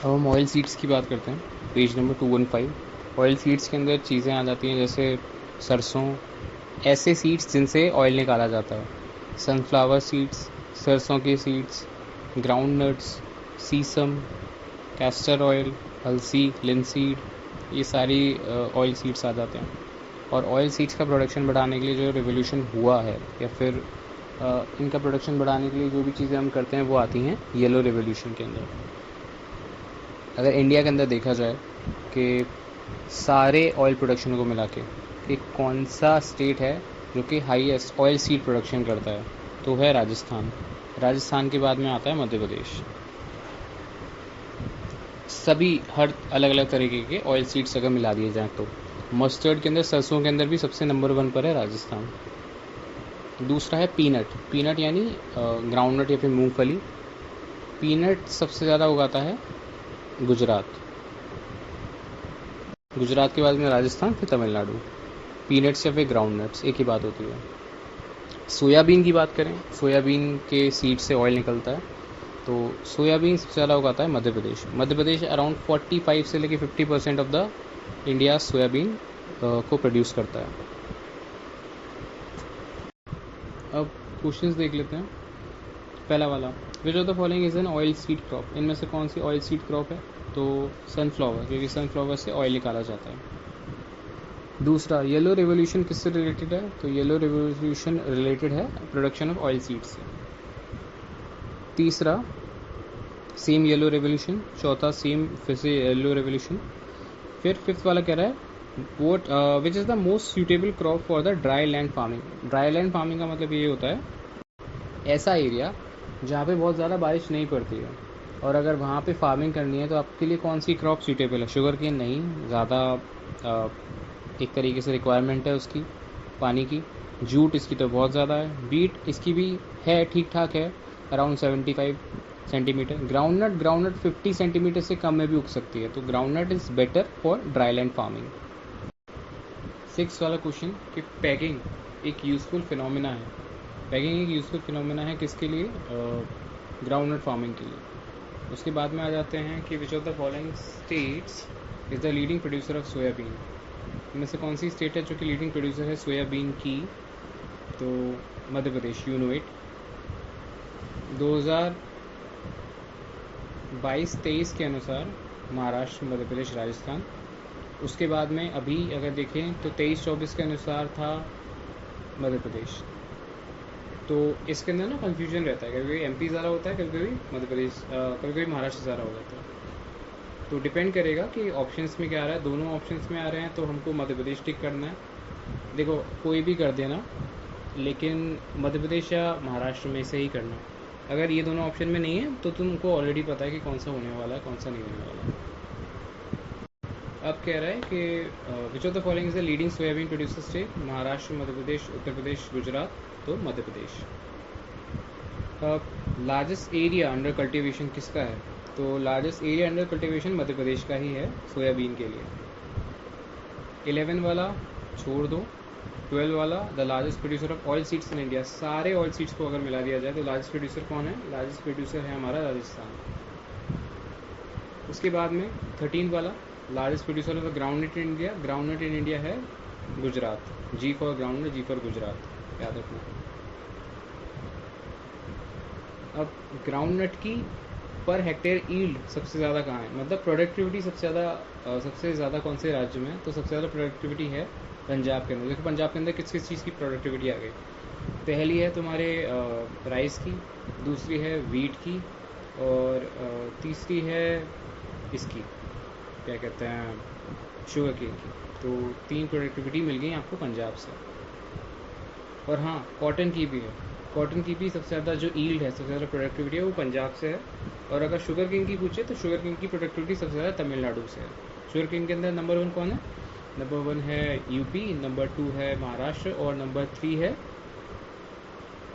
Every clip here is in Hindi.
अब हम ऑयल सीड्स की बात करते हैं। Page number 215। ऑयल सीड्स के अंदर चीज़ें आ जाती हैं जैसे सरसों, ऐसे सीड्स जिनसे ऑयल निकाला जाता है। सनफ्लावर सीड्स, सरसों के सीड्स, ग्राउंड नट्स, सीसम, कैस्टर ऑयल, अलसी, लिनसीड, ये सारी ऑयल सीड्स आ जाते हैं। और ऑयल सीड्स का प्रोडक्शन बढ़ाने के लिए जो रिवोल्यूशन हुआ है या फिर इनका प्रोडक्शन बढ़ाने के लिए जो भी चीज़ें हम करते हैं वो आती हैं येलो रिवोल्यूशन के अंदर। अगर इंडिया के अंदर देखा जाए कि सारे ऑयल प्रोडक्शन को मिला के कि कौन सा स्टेट है जो कि हाईएस्ट ऑयल सीड प्रोडक्शन करता है, तो है राजस्थान। राजस्थान के बाद में आता है मध्य प्रदेश। सभी हर अलग अलग तरीके के ऑयल सीड्स अगर मिला दिए जाएँ तो मस्टर्ड के अंदर, सरसों के अंदर भी सबसे नंबर 1 पर है राजस्थान। दूसरा है पीनट। पीनट यानी ग्राउंडनट या फिर मूंगफली। पीनट सबसे ज़्यादा उगाता है गुजरात। गुजरात के बाद में राजस्थान, फिर तमिलनाडु। पीनट्स या फिर ग्राउंड नट्स एक ही बात होती है। सोयाबीन की बात करें, सोयाबीन के सीड से ऑयल निकलता है, तो सोयाबीन सबसे ज़्यादा उगाता है मध्य प्रदेश। मध्य प्रदेश अराउंड 45 से लेकर 50% ऑफ द इंडिया सोयाबीन को प्रोड्यूस करता है। अब क्वेश्चंस देख लेते हैं। पहला वाला, विच of the following is an oil seed crop. इनमें से कौन सी ऑयल सीड क्रॉप है? तो सनफ्लावर, क्योंकि सनफ्लावर से ऑयल निकाला जाता है। दूसरा, येलो रिवोल्यूशन किससे रिलेटेड है? तो येलो रिवोल्यूशन रिलेटेड है प्रोडक्शन ऑफ ऑयल सीड्स से। तीसरा, सेम येलो रिवोल्यूशन। चौथा, सेम फिर से येलो रिवोल्यूशन। फिर फिफ्थ वाला कह रहा है vote which is the most suitable crop for the dry land farming. Dry land farming का मतलब ये होता है ऐसा एरिया जहाँ पे बहुत ज़्यादा बारिश नहीं पड़ती है, और अगर वहाँ पे फार्मिंग करनी है तो आपके लिए कौन सी क्रॉप सूटेबल है? शुगर केन नहीं, ज़्यादा एक तरीके से रिक्वायरमेंट है उसकी पानी की। जूट इसकी तो बहुत ज़्यादा है। बीट इसकी भी है, ठीक ठाक है, अराउंड 75 सेंटीमीटर। ग्राउंडनट 50 सेंटीमीटर से कम में भी उग सकती है, तो groundnut is better for dry land farming. 6 वाला क्वेश्चन कि पैगिंग एक यूज़फुल फिनोमिना है। पैगिंग एक यूज़फुल फिनोमिना है किसके लिए? ग्राउंडनट फार्मिंग के लिए। उसके बाद में आ जाते हैं कि which of the following states is the leading producer of soybean. इनमें से कौन सी स्टेट है जो कि लीडिंग प्रोड्यूसर है सोयाबीन की? तो मध्य प्रदेश, यू नो इट। 2022-23 के अनुसार महाराष्ट्र, मध्य प्रदेश, राजस्थान। उसके बाद में अभी अगर देखें तो 23-24 के अनुसार था मध्य प्रदेश। तो इसके अंदर ना कन्फ्यूजन रहता है, कभी कभी एमपी ज़्यादा होता है, कभी कभी मध्य प्रदेश, कभी कभी महाराष्ट्र ज़्यादा हो जाता है। तो डिपेंड करेगा कि ऑप्शंस में क्या आ रहा है। दोनों ऑप्शंस में आ रहे हैं तो हमको मध्य प्रदेश टिक करना है। देखो, कोई भी कर देना, लेकिन मध्य प्रदेश या महाराष्ट्र में से ही करना। अगर ये दोनों ऑप्शन में नहीं है तो तुमको ऑलरेडी पता है कि कौन सा होने वाला है, कौन सा नहीं होने वाला है। अब कह रहा है कि which of the following is the leading soybean producer state? Maharashtra, Madhya Pradesh, Uttar Pradesh, Gujarat. तो Madhya Pradesh. Largest area under cultivation किसका है? तो largest area under cultivation Madhya Pradesh का ही है सोयाबीन के लिए। 11 वाला छोड़ दो। 12 वाला, the largest producer of oil seeds in India. सारे ऑयल सीड्स को अगर मिला दिया जाए तो लार्जेस्ट प्रोड्यूसर कौन है? लार्जेस्ट प्रोड्यूसर है हमारा राजस्थान। उसके बाद में 13 वाला, largest producer of the groundnut in India. Groundnut in India है Gujarat. G for groundnut, G for Gujarat, याद रखना। अब ग्राउंडनट की पर हेक्टेयर ईल्ड सबसे ज़्यादा कहाँ है, मतलब प्रोडक्टिविटी सबसे ज़्यादा कौन से राज्य में? तो सबसे ज़्यादा प्रोडक्टिविटी है पंजाब के अंदर। देखो पंजाब के अंदर किस किस चीज़ की प्रोडक्टिविटी आ गई। पहली है तुम्हारे राइस की, दूसरी है वीट की, और तीसरी है इसकी क्या कहते हैं, शुगर केन की। तो 3 प्रोडक्टिविटी मिल गई आपको पंजाब से। और हाँ, कॉटन की भी है। कॉटन की भी सबसे ज़्यादा जो ईल्ड है, सबसे ज़्यादा प्रोडक्टिविटी है वो पंजाब से है। और अगर शुगर केन की पूछे तो शुगर केन की प्रोडक्टिविटी सबसे ज़्यादा तमिलनाडु से है। शुगर केन के अंदर नंबर 1 कौन है? नंबर 1 है यूपी, नंबर 2 है महाराष्ट्र, और नंबर 3 है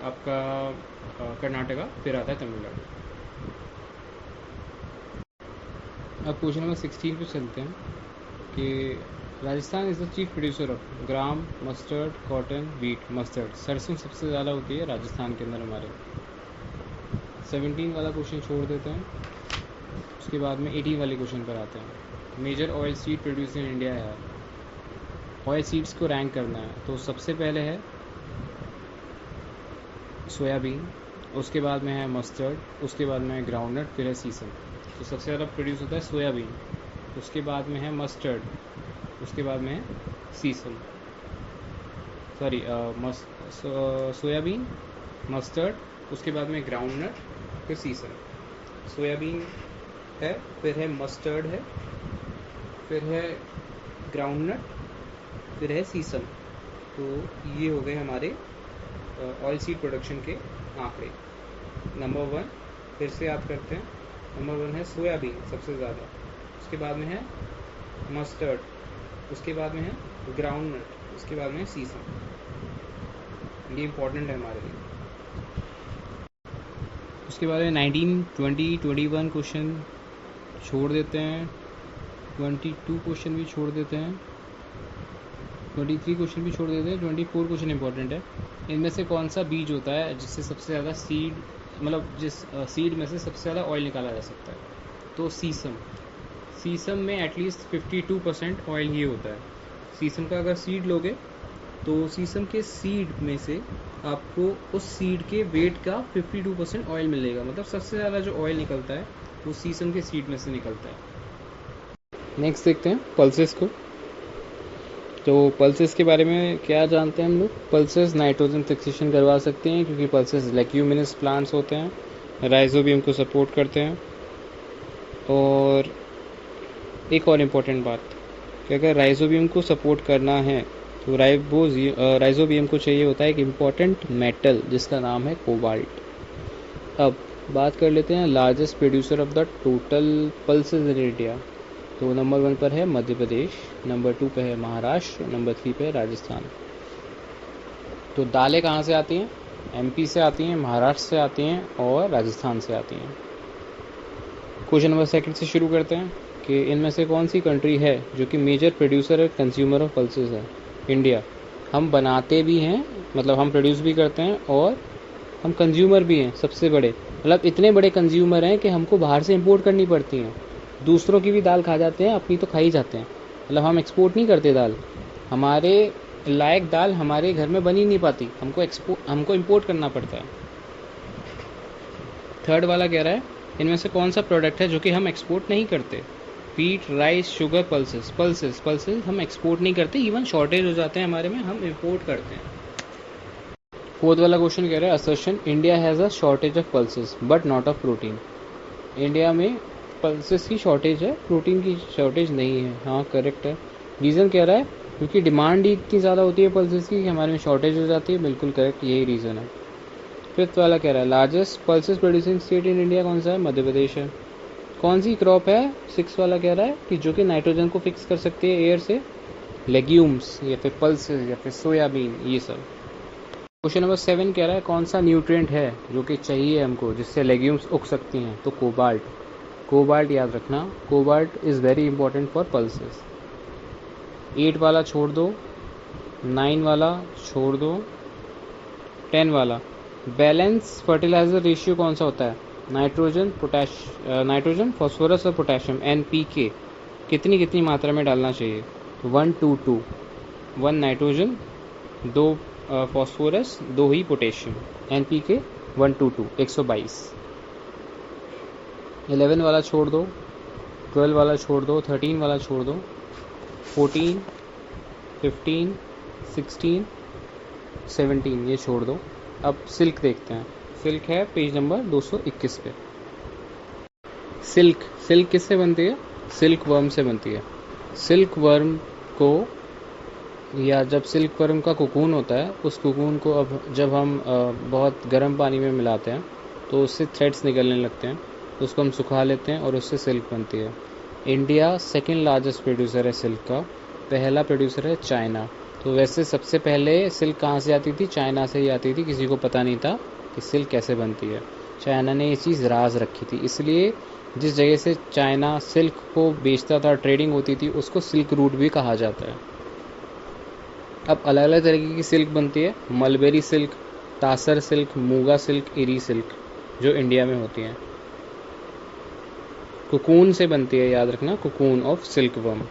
आपका कर्नाटका, फिर आता है तमिलनाडु। अब क्वेश्चन नंबर 16 पे चलते हैं कि Rajasthan is the chief producer of gram, mustard, cotton, wheat. Mustard, सरसों सबसे ज़्यादा होती है राजस्थान के अंदर हमारे। 17 वाला क्वेश्चन छोड़ देते हैं। उसके बाद में 18 वाले क्वेश्चन पर आते हैं। Major oil seed produce in India है, ऑयल सीड्स को रैंक करना है। तो सबसे पहले है सोयाबीन, उसके बाद में है मस्टर्ड, उसके बाद में है ग्राउंडनट, फिर है सीसम। तो सबसे ज़्यादा प्रोड्यूस होता है सोयाबीन, उसके बाद में है मस्टर्ड, उसके बाद में है सीसम, सॉरी सोयाबीन, मस्टर्ड, उसके बाद में ग्राउंडनट, फिर सीसम। सोयाबीन है, फिर है मस्टर्ड है, फिर है ग्राउंडनट, फिर है सीसम। तो ये हो गए हमारे ऑयल सीड प्रोडक्शन के आंकड़े। नंबर 1 फिर से याद करते हैं। नंबर 1 है सोयाबीन सबसे ज़्यादा, उसके बाद में है मस्टर्ड, उसके बाद में है ग्राउंडनट, उसके बाद में है सीसम। ये इम्पोर्टेंट है हमारे लिए। उसके बाद में 19, 20, 21 क्वेश्चन छोड़ देते हैं, 22 क्वेश्चन भी छोड़ देते हैं, 23 क्वेश्चन भी छोड़ देते हैं, 24 क्वेश्चन इंपॉर्टेंट है। इनमें से कौन सा बीज होता है जिससे सबसे ज़्यादा सीड, मतलब जिस सीड में से सबसे ज़्यादा ऑयल निकाला जा सकता है? तो सीसम। सीसम में एटलीस्ट 52% ऑयल ही होता है। सीसम का अगर सीड लोगे तो सीसम के सीड में से आपको उस सीड के वेट का 52% ऑयल मिलेगा। मतलब सबसे ज़्यादा जो ऑयल निकलता है वो सीसम के सीड में से निकलता है। नेक्स्ट देखते हैं पल्सेस को। तो पल्सेस के बारे में क्या जानते हैं हम लोग? पल्सेस नाइट्रोजन फिक्सेशन करवा सकते हैं क्योंकि पल्सेस लेग्यूमिनस प्लांट्स होते हैं, राइजोबियम को सपोर्ट करते हैं। और एक और इम्पोर्टेंट बात कि अगर राइजोबियम को सपोर्ट करना है तो राइजोबियम को चाहिए होता है एक इम्पॉर्टेंट मेटल जिसका नाम है कोबाल्ट। अब बात कर लेते हैं largest producer of the total pulses in India. तो नंबर 1 पर है मध्य प्रदेश, नंबर 2 पे है महाराष्ट्र, नंबर 3 पे है राजस्थान। तो दालें कहाँ से आती हैं? एमपी से आती हैं, महाराष्ट्र से आती हैं और राजस्थान से आती हैं। क्वेश्चन नंबर 2 से शुरू करते हैं कि इनमें से कौन सी कंट्री है जो कि मेजर प्रोड्यूसर और कंज्यूमर ऑफ पल्सेस है? इंडिया। हम बनाते भी हैं, मतलब हम प्रोड्यूस भी करते हैं और हम कंज्यूमर भी हैं सबसे बड़े। मतलब इतने बड़े कंज्यूमर हैं कि हमको बाहर से इंपोर्ट करनी पड़ती हैं। दूसरों की भी दाल खा जाते हैं, अपनी तो खा ही जाते हैं। मतलब हम एक्सपोर्ट नहीं करते दाल, हमारे लायक दाल हमारे घर में बन ही नहीं पाती, हमको इंपोर्ट करना पड़ता है। थर्ड वाला कह रहा है इनमें से कौन सा प्रोडक्ट है जो कि हम एक्सपोर्ट नहीं करते? Wheat, rice, sugar, pulses. Pulses हम एक्सपोर्ट नहीं करते, इवन शॉर्टेज हो जाते हैं हमारे में, हम इंपोर्ट करते हैं। फोर्थ वाला क्वेश्चन कह रहा है assertion India has a shortage of pulses but not of protein. India में पल्सेस की शॉर्टेज है, प्रोटीन की शॉर्टेज नहीं है। हाँ करेक्ट है। रीज़न कह रहा है क्योंकि डिमांड ही इतनी ज़्यादा होती है पल्सेस की कि हमारे में शॉर्टेज हो जाती है। बिल्कुल करेक्ट, यही रीज़न है। फिफ्थ वाला कह रहा है largest pulses producing state in India कौन सा है? मध्य प्रदेश है। कौन सी क्रॉप है? सिक्स वाला कह रहा है कि जो कि नाइट्रोजन को फिक्स कर सकती है एयर से? लेग्यूम्स या फिर पल्सेस या फिर सोयाबीन, ये सब। क्वेश्चन नंबर 7 कह रहा है कौन सा न्यूट्रिएंट है जो कि चाहिए हमको जिससे लेग्यूम्स उग सकती हैं? तो कोबाल्ट। कोबाल्ट याद रखना, cobalt is very important for pulses. 8 वाला छोड़ दो, 9 वाला छोड़ दो, 10 वाला। बैलेंस फर्टिलाइजर रेशियो कौन सा होता है? नाइट्रोजन, फॉस्फोरस और पोटेशियम, NPK कितनी कितनी मात्रा में डालना चाहिए? 1:2:2। 1 नाइट्रोजन, 2 फॉस्फोरस, 2 ही पोटेशियम। NPK 1:2:2, 122। 11 वाला छोड़ दो, 12 वाला छोड़ दो, 13 वाला छोड़ दो, 14, 15, 16, 17 ये छोड़ दो। अब सिल्क देखते हैं। सिल्क है पेज नंबर 221 पे। सिल्क किससे बनती है? सिल्क वर्म से बनती है। सिल्क वर्म को, या जब सिल्क वर्म का कोकून होता है, उस कोकून को अब जब हम बहुत गर्म पानी में मिलाते हैं तो उससे थ्रेड्स निकलने लगते हैं, तो उसको हम सुखा लेते हैं और उससे सिल्क बनती है। इंडिया सेकंड लार्जेस्ट प्रोड्यूसर है सिल्क का, पहला प्रोड्यूसर है चाइना। तो वैसे सबसे पहले सिल्क कहाँ से आती थी? चाइना से ही आती थी। किसी को पता नहीं था कि सिल्क कैसे बनती है, चाइना ने ये चीज़ राज रखी थी। इसलिए जिस जगह से चाइना सिल्क को बेचता था, ट्रेडिंग होती थी, उसको सिल्क रूट भी कहा जाता है। अब अलग अलग तरीके की सिल्क बनती है, mulberry silk, tasar silk, muga silk, eri silk, जो इंडिया में होती हैं। कोकून से बनती है, याद रखना, cocoon of silkworm.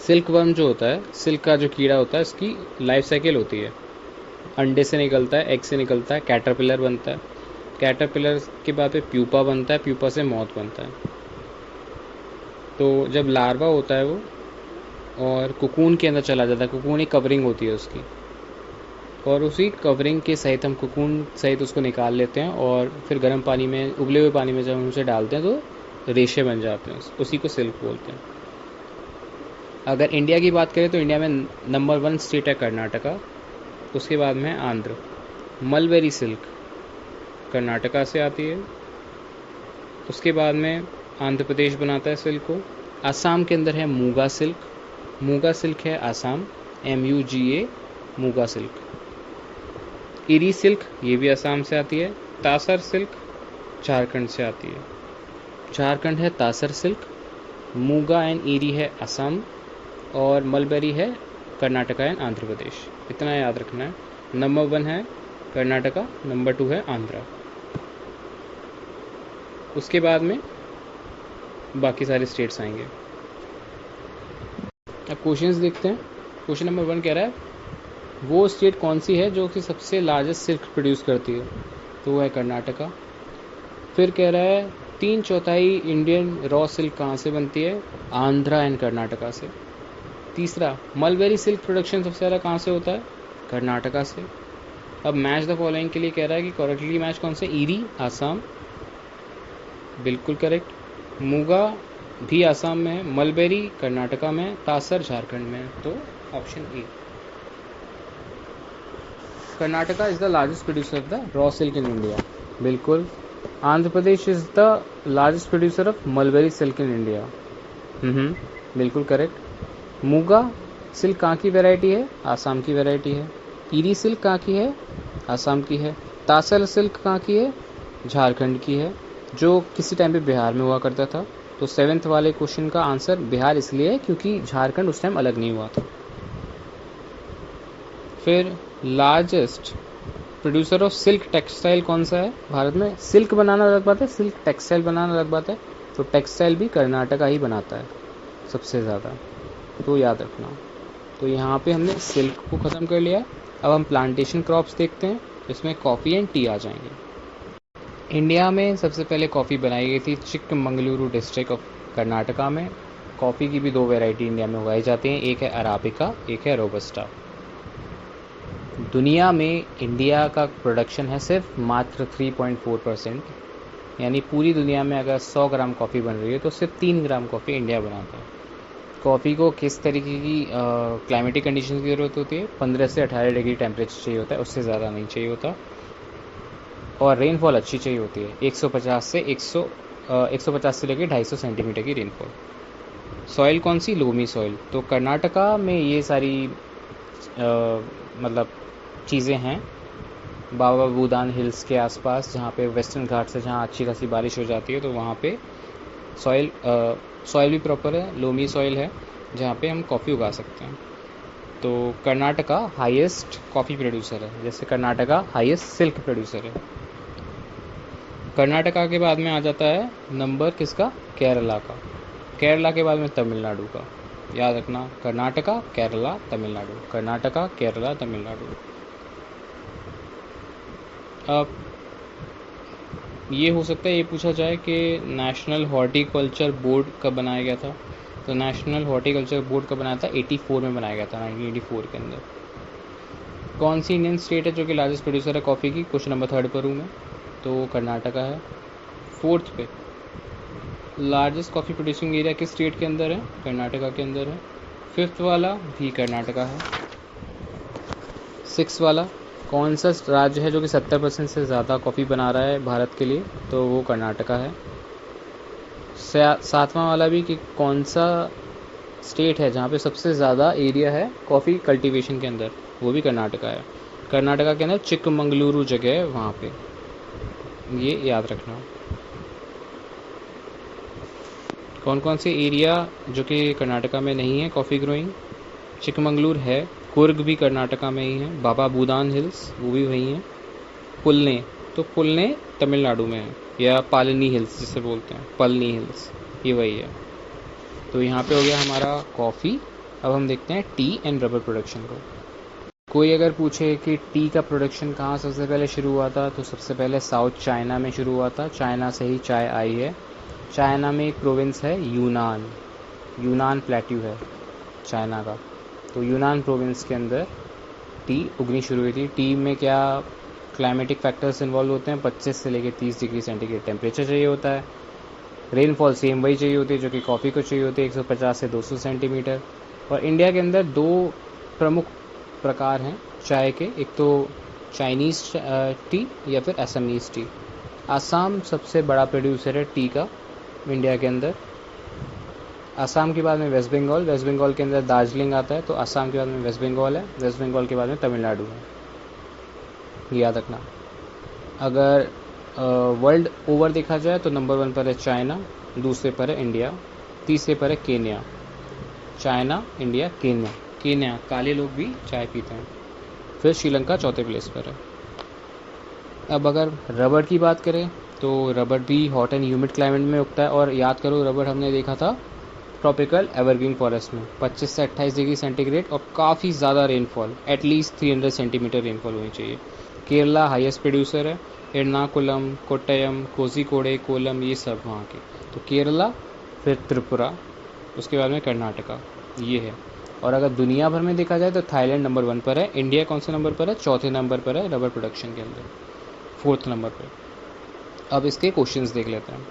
Silkworm जो होता है, सिल्क का जो कीड़ा होता है, इसकी लाइफ साइकिल होती है, अंडे से निकलता है, एग से निकलता है, कैटरपिलर बनता है, कैटरपिलर के बाद पे प्यूपा बनता है, प्यूपा से मॉथ बनता है। तो जब लार्वा होता है वो और कोकून के अंदर चला जाता है, कोकून एक कवरिंग होती है उसकी, और उसी कवरिंग के सहित हम कोकून सहित उसको निकाल लेते हैं और फिर गर्म पानी में, उबले हुए पानी में जब हम उसे डालते हैं तो रेशे बन जाते हैं, उसी को सिल्क बोलते हैं। अगर इंडिया की बात करें तो इंडिया में नंबर 1 स्टेट है कर्नाटका, उसके बाद में है आंध्र। मलबेरी सिल्क कर्नाटका से आती है, उसके बाद में आंध्र प्रदेश बनाता है सिल्क को। आसाम के अंदर है मूगा सिल्क, मूगा सिल्क है Assam, MUGA, Muga silk. Eri silk ये भी आसाम से आती है। तासर सिल्क झारखंड से आती है, झारखंड है तासर सिल्क। मूगा एंड इरी है असम, और मलबेरी है कर्नाटका एंड आंध्र प्रदेश। इतना याद रखना है। नंबर 1 है कर्नाटका, नंबर 2 है आंध्रा। उसके बाद में बाकी सारे स्टेट्स आएंगे। अब क्वेश्चंस देखते हैं। क्वेश्चन नंबर 1 कह रहा है वो स्टेट कौन सी है जो कि सबसे लार्जेस्ट सिल्क प्रोड्यूस करती है, तो वो है कर्नाटका। फिर कह रहा है 3/4 इंडियन रॉ सिल्क कहाँ से बनती है, आंध्रा एंड कर्नाटका से। तीसरा, मलबेरी सिल्क प्रोडक्शन सबसे ज़्यादा कहाँ से होता है, कर्नाटका से। अब मैच द फॉलोइंग के लिए कह रहा है कि करेक्टली मैच कौन से, इरी आसाम, बिल्कुल करेक्ट। मूगा भी आसाम में है, मलबेरी कर्नाटका में, तासर झारखंड में है, तो option A. Karnataka is the largest producer of the raw silk in India, बिल्कुल। Andhra Pradesh is the largest producer of mulberry silk in India, बिल्कुल करेक्ट। मूगा सिल्क कहाँ की वैरायटी है, आसाम की वैरायटी है। इरी सिल्क कहाँ की है, आसाम की है। तासर सिल्क कहाँ की है, झारखंड की है, जो किसी टाइम पे बिहार में हुआ करता था। तो 7th वाले क्वेश्चन का आंसर बिहार इसलिए है क्योंकि झारखंड उस टाइम अलग नहीं हुआ था। फिर largest producer of silk textile कौन सा है भारत में। सिल्क बनाना अलग बात है, सिल्क टेक्सटाइल बनाना अलग बात है। तो टेक्सटाइल भी कर्नाटका ही बनाता है सबसे ज़्यादा, तो याद रखना। तो यहाँ पे हमने सिल्क को ख़त्म कर लिया। अब हम प्लांटेशन क्रॉप्स देखते हैं, इसमें कॉफ़ी एंड टी आ जाएंगे। इंडिया में सबसे पहले कॉफ़ी बनाई गई थी चिक्कमंगलुरु डिस्ट्रिक्ट ऑफ कर्नाटका में। कॉफ़ी की भी 2 वैरायटी इंडिया में उगाई जाती हैं, एक है अराबिका, एक है रोबस्टा। दुनिया में इंडिया का प्रोडक्शन है सिर्फ मात्र 3.4%, यानी पूरी दुनिया में अगर 100 ग्राम कॉफ़ी बन रही है तो सिर्फ 3 ग्राम कॉफ़ी इंडिया बनाता है। कॉफ़ी को किस तरीके की क्लाइमेटिक कंडीशन की ज़रूरत होती है, 15 से 18 डिग्री टेम्परेचर चाहिए होता है, उससे ज़्यादा नहीं चाहिए होता। और रेनफॉल अच्छी चाहिए होती है, 150 से लेकर 250 सेंटीमीटर की रेनफॉल। सॉइल कौन सी, लोमी सॉइल। तो कर्नाटका में ये सारी मतलब चीज़ें हैं। बाबा बूदान हिल्स के आसपास, जहाँ पे वेस्टर्न घाट से जहाँ अच्छी खासी बारिश हो जाती है, तो वहाँ पे सॉइल भी प्रॉपर है, लोमी सॉइल है, जहाँ पे हम कॉफ़ी उगा सकते हैं। तो कर्नाटका हाईएस्ट कॉफ़ी प्रोड्यूसर है, जैसे कर्नाटका हाईएस्ट सिल्क प्रोड्यूसर है। कर्नाटका के बाद में आ जाता है नंबर किसका, केरला का। केरला के बाद में तमिलनाडु का। याद रखना, कर्नाटका, केरला, तमिलनाडु, कर्नाटका, केरला, तमिलनाडु। अब ये हो सकता है ये पूछा जाए कि नेशनल हॉर्टिकल्चर बोर्ड कब बनाया गया था। तो नेशनल हॉर्टिकल्चर बोर्ड कब बनाया था, 84 में बनाया गया था, 1984 के अंदर। कौन सी इंडियन स्टेट है जो कि लार्जेस्ट प्रोड्यूसर है कॉफ़ी की, क्वेश्चन नंबर 3 पर हूँ मैं, तो कर्नाटका है। 4th पे लार्जेस्ट कॉफ़ी प्रोड्यूसिंग एरिया किस स्टेट के अंदर है, कर्नाटका के अंदर है। 5th वाला भी कर्नाटका है। 6th वाला कौन सा राज्य है जो कि 70% से ज़्यादा कॉफ़ी बना रहा है भारत के लिए, तो वो कर्नाटका है। 7वां वाला भी कि कौन सा स्टेट है जहाँ पे सबसे ज़्यादा एरिया है कॉफ़ी कल्टीवेशन के अंदर, वो भी कर्नाटका है। कर्नाटका के अंदर चिक्कमंगलुरु जगह है, वहाँ पे, ये याद रखना। कौन कौन से एरिया जो कि कर्नाटका में नहीं है कॉफ़ी ग्रोइंग, चिकमंगलूर है, कुर्ग भी कर्नाटका में ही है, बाबा बूदान हिल्स वो भी वहीं है, पुलने, तो पुलने तमिलनाडु में है। या पालनी हिल्स जिसे बोलते हैं, पलनी हिल्स, ये वही है। तो यहाँ पे हो गया हमारा कॉफ़ी। अब हम देखते हैं टी एंड रबर प्रोडक्शन को। कोई अगर पूछे कि टी का प्रोडक्शन कहाँ सबसे पहले शुरू हुआ था, तो सबसे पहले साउथ चाइना में शुरू हुआ था। चाइना से ही चाय आई है। चाइना में एक प्रोविंस है यूनान, यूनान प्लेट्यू है चाइना का। तो यूनान प्रोविंस के अंदर टी उगनी शुरू हुई थी। टी में क्या क्लाइमेटिक फैक्टर्स इन्वॉल्व होते हैं, 25 से लेकर 30 डिग्री सेंटीग्रेड टेम्परेचर चाहिए होता है। रेनफॉल सेम वही चाहिए होती है जो कि कॉफ़ी को चाहिए होती है, 150 से 200 सेंटीमीटर। और इंडिया के अंदर दो प्रमुख प्रकार हैं चाय के, एक तो चाइनीज़ टी या फिर असमीज़ टी। आसाम सबसे बड़ा प्रोड्यूसर है टी का इंडिया के अंदर। आसाम के बाद में वेस्ट बंगाल, वेस्ट बंगाल के अंदर दार्जिलिंग आता है। तो आसाम के बाद में वेस्ट बंगाल है, वेस्ट बंगाल के बाद में तमिलनाडु है, याद रखना। अगर वर्ल्ड ओवर देखा जाए तो नंबर 1 पर है चाइना, दूसरे पर है इंडिया, तीसरे पर है Kenya. China, India, Kenya. Kenya काले लोग भी चाय पीते हैं। फिर श्रीलंका चौथे प्लेस पर है। अब अगर रबर की बात करें तो रबर भी हॉट एंड ह्यूमिड क्लाइमेट में उगता है। और याद करो रबर हमने देखा था ट्रॉपिकल एवरग्रीन फॉरेस्ट में 25 से 28 डिग्री सेंटीग्रेड और काफ़ी ज़्यादा रेनफॉल, एटलीस्ट 300 सेंटीमीटर रेनफॉल होनी चाहिए। केरला हाईएस्ट प्रोड्यूसर है, एर्नाकुलम, कोट्टयम, कोझिकोडे, कोलम, ये सब वहाँ के। तो केरला, फिर त्रिपुरा, उसके बाद में कर्नाटका, ये है। और अगर दुनिया भर में देखा जाए तो थाईलैंड नंबर 1 पर है। इंडिया कौन से नंबर पर है? चौथे नंबर पर है रबर प्रोडक्शन के अंदर, 4th नंबर पर। अब इसके क्वेश्चंस देख लेते हैं।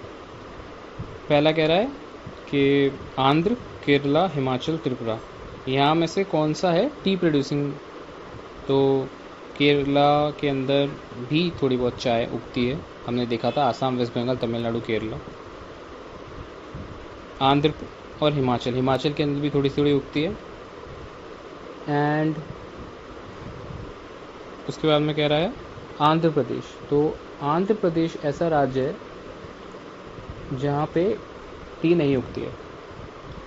पहला कह रहा है कि आंध्र, केरला, हिमाचल, त्रिपुरा, यहाँ में से कौन सा है टी प्रोड्यूसिंग? तो केरला के अंदर भी थोड़ी बहुत चाय उगती है, हमने देखा था, आसाम, वेस्ट बंगाल, तमिलनाडु, केरला। आंध्र और हिमाचल, हिमाचल के अंदर भी थोड़ी थोड़ी उगती है। एंड उसके बाद में कह रहा है आंध्र प्रदेश। तो आंध्र प्रदेश ऐसा राज्य है जहाँ पे टी नहीं उगती है।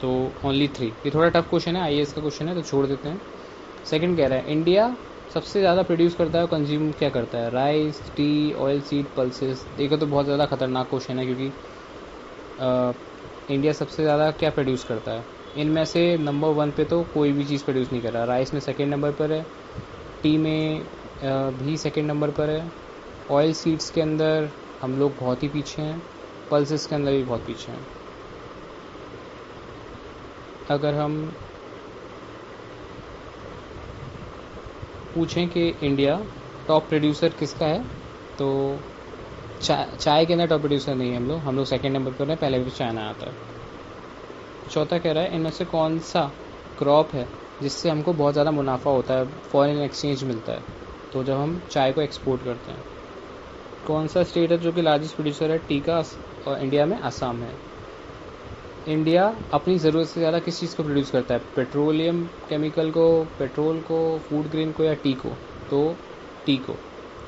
तो ओनली 3। ये थोड़ा टफ क्वेश्चन है, आईएएस का क्वेश्चन है, तो छोड़ देते हैं। सेकंड कह रहा है इंडिया सबसे ज़्यादा प्रोड्यूस करता है और कंज्यूम क्या करता है? Rice, T, oil seed, pulses. देखो तो बहुत ज़्यादा खतरनाक क्वेश्चन है, क्योंकि इंडिया सबसे ज़्यादा क्या प्रोड्यूस करता है? इनमें से नंबर 1 पे तो कोई भी चीज़ प्रोड्यूस नहीं कर रहा। राइस में सेकेंड नंबर पर है, टी में भी सेकेंड नंबर पर है, ऑयल सीड्स के अंदर हम लोग बहुत ही पीछे हैं, पल्सेस के अंदर भी बहुत पीछे हैं। अगर हम पूछें कि इंडिया टॉप प्रोड्यूसर किसका है, तो चाय के अंदर टॉप प्रोड्यूसर नहीं है हम लोग सेकेंड नंबर पर हैं, पहले भी चाइना आता है। चौथा कह रहा है इनमें से कौन सा क्रॉप है जिससे हमको बहुत ज़्यादा मुनाफा होता है, फॉरेन एक्सचेंज मिलता है, तो जब हम चाय को एक्सपोर्ट करते हैं। कौन सा स्टेट है जो कि लार्जेस्ट प्रोड्यूसर है टी का इंडिया में? आसाम है। इंडिया अपनी ज़रूरत से ज़्यादा किस चीज़ को प्रोड्यूस करता है? पेट्रोलियम केमिकल को, पेट्रोल को, फूड ग्रेन को, या टी को? तो टी को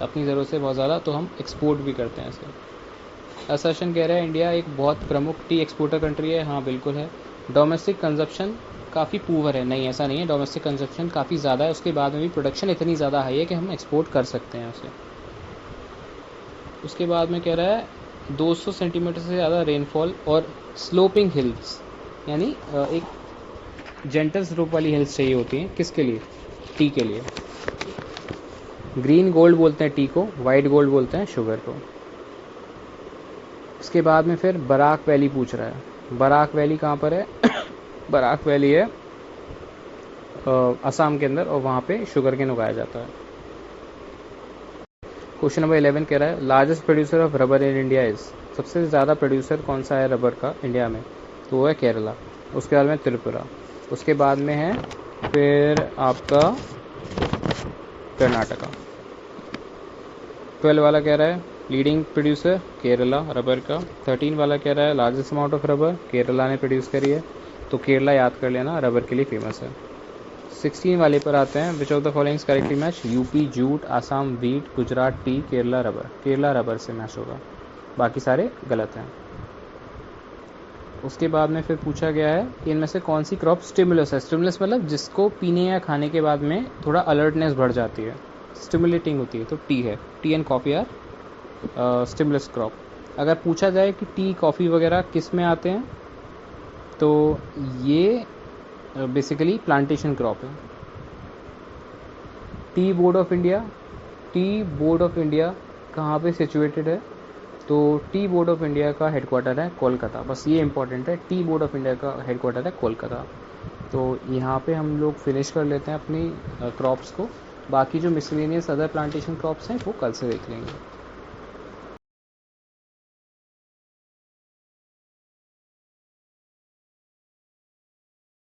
अपनी ज़रूरत से बहुत ज़्यादा, तो हम एक्सपोर्ट भी करते हैं इसे। असर्शन कह रहा है इंडिया एक बहुत प्रमुख टी एक्सपोर्टर कंट्री है। हाँ बिल्कुल है। डोमेस्टिक कंजप्शन काफ़ी पुअर है। नहीं, ऐसा नहीं है, डोमेस्टिक कंजप्शन काफ़ी ज़्यादा है, उसके बाद में भी प्रोडक्शन इतनी ज़्यादा हाई है कि हम एक्सपोर्ट कर सकते हैं उसे। उसके बाद में कह रहा है 200 सेंटीमीटर से ज़्यादा रेनफॉल और स्लोपिंग हिल्स, यानी एक जेंटल स्लोप वाली हिल्स चाहिए होती हैं। किसके लिए? टी के लिए। ग्रीन गोल्ड बोलते हैं टी को, वाइट गोल्ड बोलते हैं शुगर को। उसके बाद में फिर बराक वैली पूछ रहा है। बराक वैली कहाँ पर है? बराक वैली है असम के अंदर, और वहाँ पे शुगर केन उगाया जाता है। क्वेश्चन नंबर 11 कह रहा है largest producer of rubber in India is. सबसे ज़्यादा प्रोड्यूसर कौन सा है रबर का इंडिया में? तो वो है केरला। उसके बाद में त्रिपुरा, उसके बाद में है फिर आपका कर्नाटका। 12 वाला कह रहा है लीडिंग प्रोड्यूसर केरला रबर का। 13 वाला कह रहा है largest amount of rubber Kerala ने प्रोड्यूस करी है, तो केरला याद कर लेना, रबर के लिए फेमस है। 16 वाले पर आते हैं, विच of the following correctly match? UP jute, Assam wheat, Gujarat T, Kerala rubber. Kerala rubber से मैच होगा, बाकी सारे गलत हैं। उसके बाद में फिर पूछा गया है कि इनमें से कौन सी क्रॉप स्टिमुलस है? स्टिमुलस मतलब जिसको पीने या खाने के बाद में थोड़ा अलर्टनेस बढ़ जाती है, स्टिमुलेटिंग होती है, तो टी है। Tea and coffee are stimulus crop. अगर पूछा जाए कि टी कॉफ़ी वगैरह किस में आते हैं, तो ये बेसिकली प्लांटेशन क्रॉप है। Tea board of India, tea board of India कहाँ पे सिचुएटेड है? तो टी बोर्ड ऑफ इंडिया का हेडक्वार्टर है कोलकाता। बस ये इंपॉर्टेंट है, टी बोर्ड ऑफ इंडिया का हेडक्वार्टर है कोलकाता। तो यहाँ पे हम लोग फिनिश कर लेते हैं अपनी क्रॉप्स को। बाकी जो मिसलेनियस अदर प्लांटेशन क्रॉप्स हैं वो कल से देख लेंगे।